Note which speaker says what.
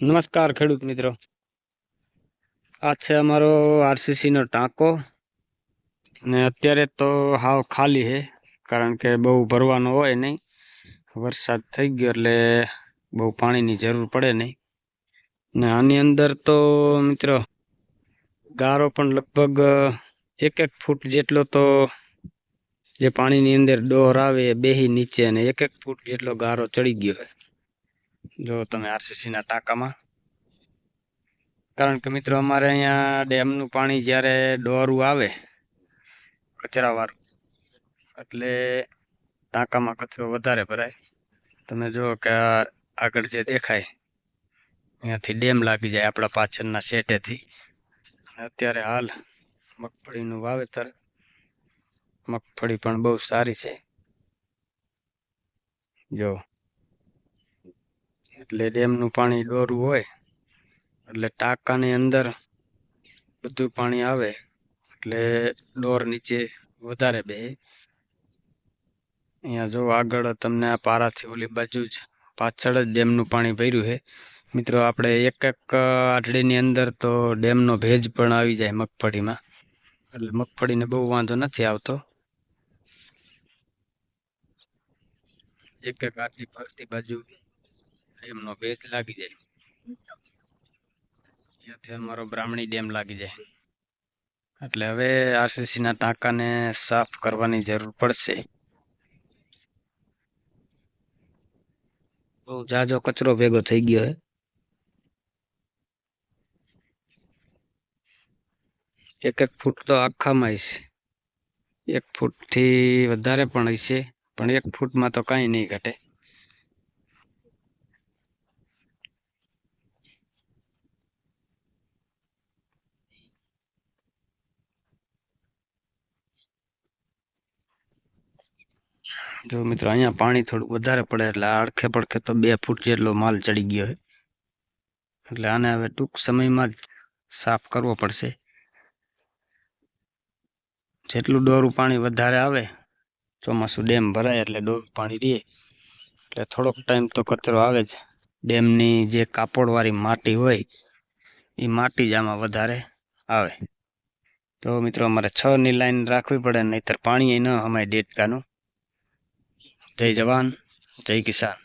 Speaker 1: નમસ્કાર ખેડૂત મિત્રો, આ છે અમારો આરસીસી નો ટાંકો ને અત્યારે તો હાવ ખાલી છે, કારણ કે બહુ ભરવાનો હોય નહીં. વરસાદ થઈ ગયો એટલે બહુ પાણીની જરૂર પડે નહીં. ને આની અંદર તો મિત્રો ગારો પણ લગભગ 1-1 ફૂટ જેટલો તો જે પાણીની અંદર ડોર આવે એ બેહી નીચે, અને 1-1 ફૂટ જેટલો ગારો ચડી ગયો છે જો તમે આરસીસી ના ટાંકામાં. કારણ કે મિત્રો અમારે અહીંયા ડેમનું પાણી જ્યારે ડોરું આવે કચરાવાળું, એટલે ટાંકામાં કચરો વધારે ભરાય. તમે જુઓ કે આગળ જે દેખાય અહીંયાથી ડેમ લાગી જાય આપણા પાછળના શેટેથી. અત્યારે હાલ મગફળીનું વાવેતર, મગફળી પણ બહુ સારી છે જો. એટલે ડેમનું પાણી ડોરું હોય એટલે ટાંકાની અંદર બધું પાણી આવે એટલે ડોર નીચે વધારે બેહે. અહીંયા જો આગળ તમને આ પારાથી ઓલી બાજુ જ પાછળ જ ડેમનું પાણી ભર્યું છે મિત્રો. આપણે 1-1 આટડીની અંદર તો ડેમનો ભેજ પણ આવી જાય મગફળીમાં, એટલે મગફળીને બહુ વાંધો નથી આવતો. 1-1 આટલી ફરતી બાજુ ડેમનો ભેજ લાગી જાય, ત્યાંથી અમારો બ્રાહ્મણી ડેમ લાગી જાય. એટલે હવે આરસીસી ના ટાંકાને સાફ કરવાની જરૂર પડશે. બહુ જાજો કચરો ભેગો થઈ ગયો છે. 1-1 ફૂટ તો આખામાં હશે, 1 ફૂટથી વધારે પણ હશે, પણ 1 ફૂટમાં તો કાંઈ નહીં ઘટે. જો મિત્રો અહીંયા પાણી થોડું વધારે પડે એટલે આડખે પડખે તો 2 ફૂટ જેટલો માલ ચડી ગયો છે. એટલે આને હવે ટૂંક સમયમાં જ સાફ કરવો પડશે. જેટલું ડોરું પાણી વધારે આવે, ચોમાસું ડેમ ભરાય એટલે ડોરું પાણી રહે, એટલે થોડોક ટાઈમ તો કચરો આવે જ. ડેમની જે કાપડવાળી માટી હોય એ માટી જ આમાં વધારે આવે. તો મિત્રો અમારે 6ની લાઈન રાખવી પડે, નહીતર પાણી ન હમાય દેડકાનું. જય જવાન, જય કિસાન.